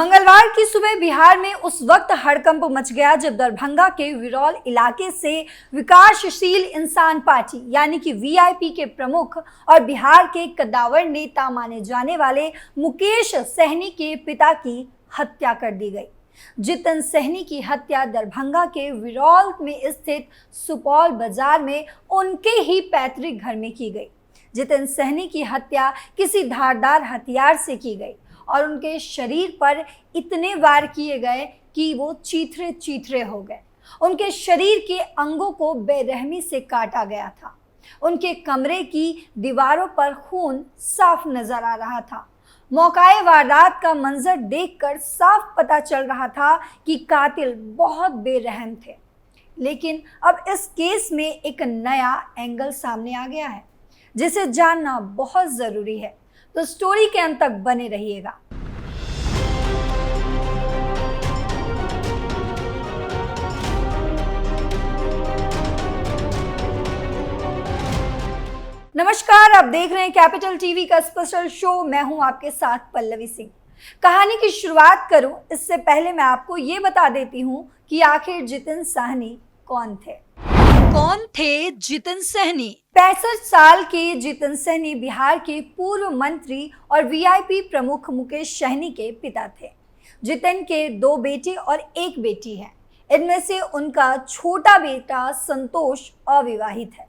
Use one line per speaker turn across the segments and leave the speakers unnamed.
मंगलवार की सुबह बिहार में उस वक्त हड़कंप मच गया जब दरभंगा के विरौल इलाके से विकासशील इंसान पार्टी यानी कि वीआईपी के प्रमुख और बिहार के कद्दावर नेता माने जाने वाले मुकेश सहनी के पिता की हत्या कर दी गई। जितन सहनी की हत्या दरभंगा के विरौल में स्थित सुपौल बाजार में उनके ही पैतृक घर में की गई। जितन सहनी की हत्या किसी धारदार हथियार से की गई और उनके शरीर पर इतने वार किए गए कि वो चीथड़े चीथड़े हो गए। उनके शरीर के अंगों को बेरहमी से काटा गया था। उनके कमरे की दीवारों पर खून साफ नजर आ रहा था। मौकाए वारदात का मंजर देखकर साफ पता चल रहा था कि कातिल बहुत बेरहम थे। लेकिन अब इस केस में एक नया एंगल सामने आ गया है जिसे जानना बहुत जरूरी है, तो स्टोरी के अंत तक बने रहिएगा। नमस्कार, आप देख रहे हैं कैपिटल टीवी का स्पेशल शो। मैं हूं आपके साथ पल्लवी सिंह। कहानी की शुरुआत करूं इससे पहले मैं आपको ये बता देती हूं कि आखिर जितन सहनी कौन थे। कौन थे जितन सहनी? 65 साल के जितन सहनी बिहार के पूर्व मंत्री और वीआईपी प्रमुख मुकेश सहनी के पिता थे। जितन के 2 बेटे और 1 बेटी है। इनमें से उनका छोटा बेटा संतोष अविवाहित है।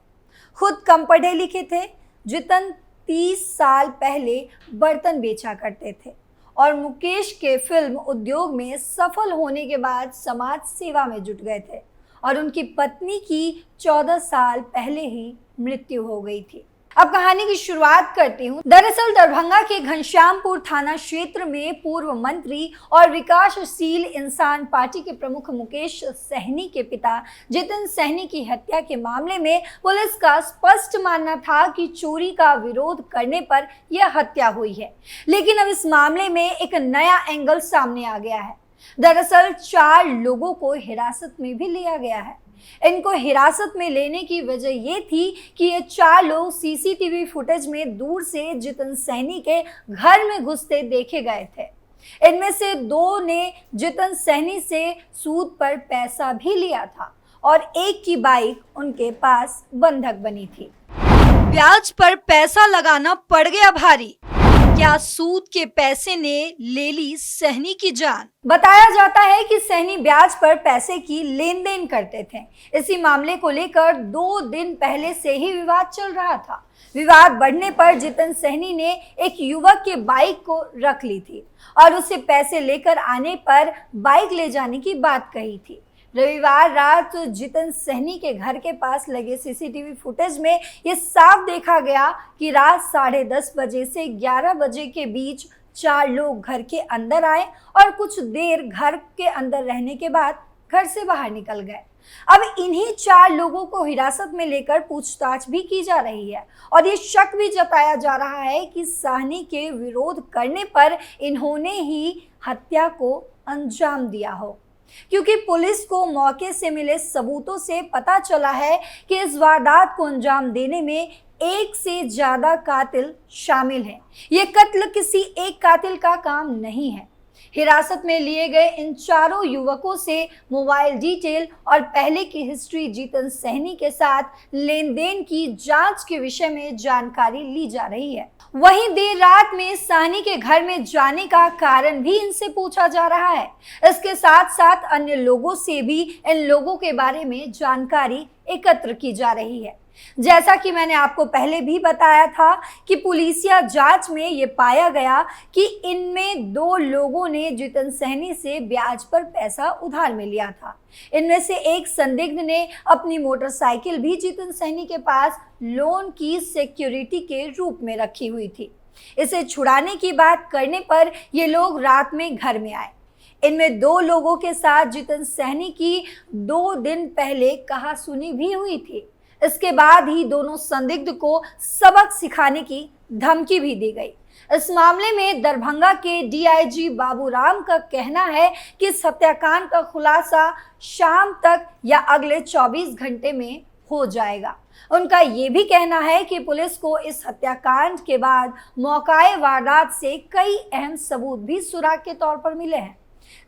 खुद कम पढ़े लिखे थे। जितन 30 साल पहले बर्तन बेचा करते थे और मुकेश के फिल्म उद्योग में सफल होने के बाद समाज सेवा में जुट गए थे और उनकी पत्नी की 14 साल पहले ही मृत्यु हो गई थी। अब कहानी की शुरुआत करती हूँ। दरअसल दरभंगा के घनश्यामपुर थाना क्षेत्र में पूर्व मंत्री और विकासशील इंसान पार्टी के प्रमुख मुकेश सहनी के पिता जितन सहनी की हत्या के मामले में पुलिस का स्पष्ट मानना था कि चोरी का विरोध करने पर यह हत्या हुई है। लेकिन अब इस मामले में एक नया एंगल सामने आ गया है। दरअसल 4 लोगों को हिरासत में भी लिया गया है। इनको हिरासत में लेने की वजह ये थी कि ये 4 लोग सीसीटीवी फुटेज में दूर से जितन सहनी के घर में घुसते देखे गए थे। इनमें से 2 ने जितन सहनी से सूद पर पैसा भी लिया था और 1 की बाइक उनके पास बंधक बनी थी। ब्याज पर पैसा लगाना पड़ गया भारी। क्या सूद के पैसे ने ले ली सहनी की जान? बताया जाता है कि सहनी ब्याज पर पैसे की लेन देन करते थे। इसी मामले को लेकर 2 दिन पहले से ही विवाद चल रहा था। विवाद बढ़ने पर जितन सहनी ने एक युवक के बाइक को रख ली थी और उसे पैसे लेकर आने पर बाइक ले जाने की बात कही थी। रविवार रात जितन सहनी के घर के पास लगे सीसीटीवी फुटेज में ये साफ देखा गया कि रात 10:30 बजे से 11 बजे के बीच 4 लोग घर के अंदर आए और कुछ देर घर के अंदर रहने के बाद घर से बाहर निकल गए। अब इन्हीं 4 लोगों को हिरासत में लेकर पूछताछ भी की जा रही है और ये शक भी जताया जा रहा है कि सहनी के विरोध करने पर इन्होंने ही हत्या को अंजाम दिया हो, क्योंकि पुलिस को मौके से मिले सबूतों से पता चला है कि इस वारदात को अंजाम देने में 1 से ज्यादा कातिल शामिल हैं। ये कत्ल किसी एक कातिल का काम नहीं है। हिरासत में लिए गए इन 4 युवकों से मोबाइल डिटेल और पहले की हिस्ट्री, जितन सहनी के साथ लेन देन की जांच के विषय में जानकारी ली जा रही है। वहीं देर रात में सहनी के घर में जाने का कारण भी इनसे पूछा जा रहा है। इसके साथ साथ अन्य लोगों से भी इन लोगों के बारे में जानकारी एकत्र की जा रही है। जैसा कि मैंने आपको पहले भी बताया था कि पुलिसिया जांच में ये पाया गया कि इनमें 2 लोगों ने जितन सहनी से ब्याज पर पैसा उधार में लिया था। इनमें से एक संदिग्ध ने अपनी मोटरसाइकिल भी जितन सहनी के पास लोन की सिक्योरिटी के रूप में रखी हुई थी। इसे छुड़ाने की बात करने पर ये लोग रात में घर में आए। इनमें 2 लोगों के साथ जितन सहनी की 2 दिन पहले कहासुनी भी हुई थी। इसके बाद ही दोनों संदिग्ध को सबक सिखाने की धमकी भी दी गई। इस मामले में दरभंगा के डीआईजी बाबूराम का कहना है कि इस हत्याकांड का खुलासा शाम तक या अगले 24 घंटे में हो जाएगा। उनका ये भी कहना है कि पुलिस को इस हत्याकांड के बाद मौकाए वारदात से कई अहम सबूत भी सुराग के तौर पर मिले हैं,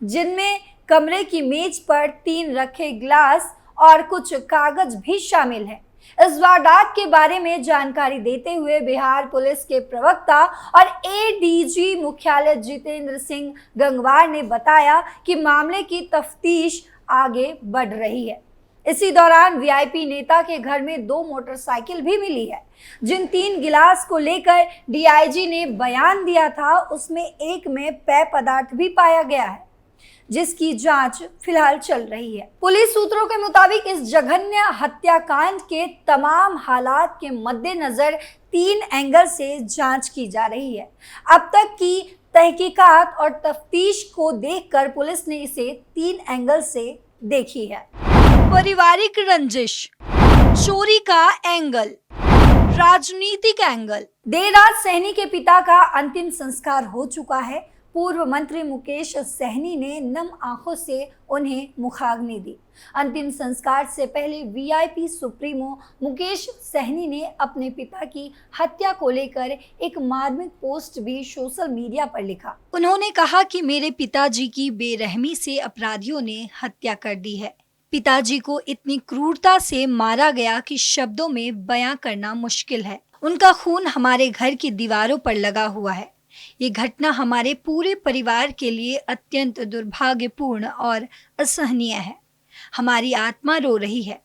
जिनमें कमरे की मेज पर 3 रखे गिलास और कुछ कागज भी शामिल हैं। इस वारदात के बारे में जानकारी देते हुए बिहार पुलिस के प्रवक्ता और एडीजी मुख्यालय जितेंद्र सिंह गंगवार ने बताया कि मामले की तफ्तीश आगे बढ़ रही है। इसी दौरान वीआईपी नेता के घर में 2 मोटरसाइकिल भी मिली है, जिन 3 गिलास को लेकर डीआईजी ने बयान दिया था, उसमें एक में पेय पदार्थ भी पाया गया है, जिसकी जांच फिलहाल चल रही है। पुलिस सूत्रों के मुताबिक इस जघन्य हत्याकांड के तमाम हालात के मद्देनजर 3 एंगल से जांच की जा रही है। अब तक की तहकीकात और तफ्तीश को देखकर पुलिस ने इसे 3 एंगल से देखी है। पारिवारिक रंजिश, चोरी का एंगल, राजनीतिक एंगल। देर रात सहनी के पिता का अंतिम संस्कार हो चुका है। पूर्व मंत्री मुकेश सहनी ने नम आंखों से उन्हें मुखाग्नि दी। अंतिम संस्कार से पहले वीआईपी सुप्रीमो मुकेश सहनी ने अपने पिता की हत्या को लेकर एक मार्मिक पोस्ट भी सोशल मीडिया पर लिखा। उन्होंने कहा कि मेरे पिताजी की बेरहमी से अपराधियों ने हत्या कर दी है। पिताजी को इतनी क्रूरता से मारा गया कि शब्दों में बयां करना मुश्किल है। उनका खून हमारे घर की दीवारों पर लगा हुआ है। ये घटना हमारे पूरे परिवार के लिए अत्यंत दुर्भाग्यपूर्ण और असहनीय है। हमारी आत्मा रो रही है।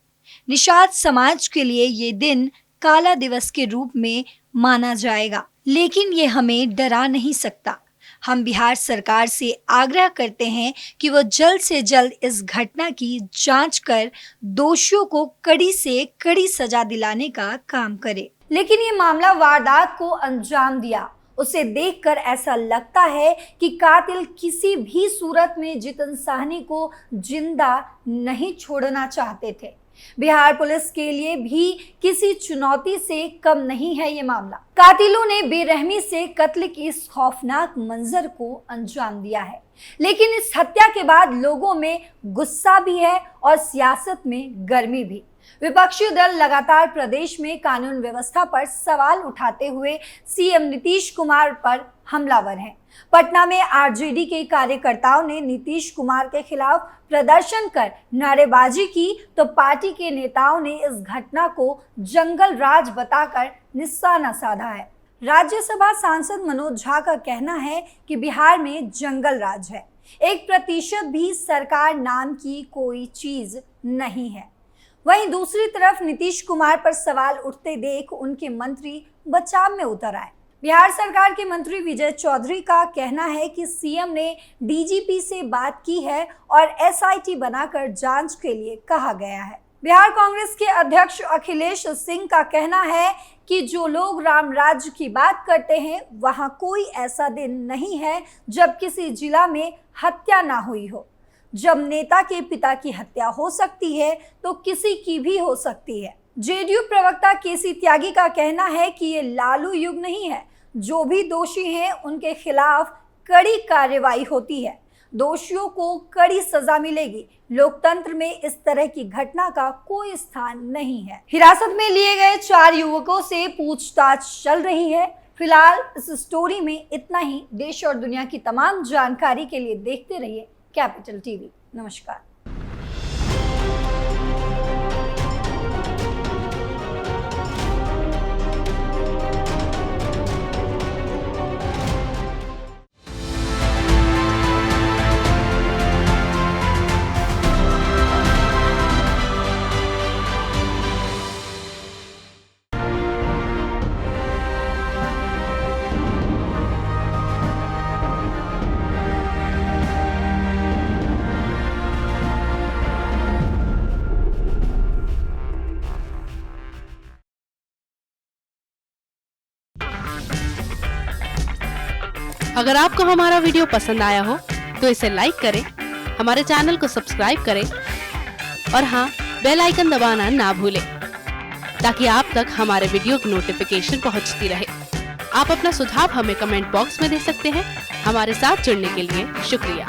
निषाद समाज के लिए ये दिन काला दिवस के रूप में माना जाएगा, लेकिन ये हमें डरा नहीं सकता। हम बिहार सरकार से आग्रह करते हैं कि वो जल्द से जल्द इस घटना की जांच कर दोषियों को कड़ी से कड़ी सजा दिलाने का काम करे। लेकिन ये मामला वारदात को अंजाम दिया, उसे देखकर ऐसा लगता है कि कातिल किसी भी सूरत में जितेंद्र साहनी को जिंदा नहीं छोड़ना चाहते थे। बिहार पुलिस के लिए भी किसी चुनौती से कम नहीं है ये मामला। कातिलों ने बेरहमी से कत्ल की इस खौफनाक मंजर को अंजाम दिया है, लेकिन इस हत्या के बाद लोगों में गुस्सा भी है और सियासत में गर्मी भी। विपक्षी दल लगातार प्रदेश में कानून व्यवस्था पर सवाल उठाते हुए सीएम नीतीश कुमार पर हमलावर हैं। पटना में आरजेडी के कार्यकर्ताओं ने नीतीश कुमार के खिलाफ प्रदर्शन कर नारेबाजी की, तो पार्टी के नेताओं ने इस घटना को जंगल राज बताकर निशाना साधा है। राज्यसभा सांसद मनोज झा का कहना है कि बिहार में जंगल राज है, 1% भी सरकार नाम की कोई चीज नहीं है। वहीं दूसरी तरफ नीतीश कुमार पर सवाल उठते देख उनके मंत्री बचाव में उतर आए। बिहार सरकार के मंत्री विजय चौधरी का कहना है कि सीएम ने डीजीपी से बात की है और एसआईटी बनाकर जांच के लिए कहा गया है। बिहार कांग्रेस के अध्यक्ष अखिलेश सिंह का कहना है कि जो लोग राम राज्य की बात करते हैं, वहां कोई ऐसा दिन नहीं है जब किसी जिला में हत्या ना हुई हो। जब नेता के पिता की हत्या हो सकती है तो किसी की भी हो सकती है। जेडीयू प्रवक्ता केसी त्यागी का कहना है कि ये लालू युग नहीं है। जो भी दोषी हैं उनके खिलाफ कड़ी कार्रवाई होती है, दोषियों को कड़ी सजा मिलेगी। लोकतंत्र में इस तरह की घटना का कोई स्थान नहीं है। हिरासत में लिए गए 4 युवकों से पूछताछ चल रही है। फिलहाल इस स्टोरी में इतना ही। देश और दुनिया की तमाम जानकारी के लिए देखते रहिए कैपिटल टीवी। नमस्कार।
अगर आपको हमारा वीडियो पसंद आया हो तो इसे लाइक करें, हमारे चैनल को सब्सक्राइब करें और हाँ, बेल आइकन दबाना ना भूलें ताकि आप तक हमारे वीडियो की नोटिफिकेशन पहुंचती रहे। आप अपना सुझाव हमें कमेंट बॉक्स में दे सकते हैं। हमारे साथ जुड़ने के लिए शुक्रिया।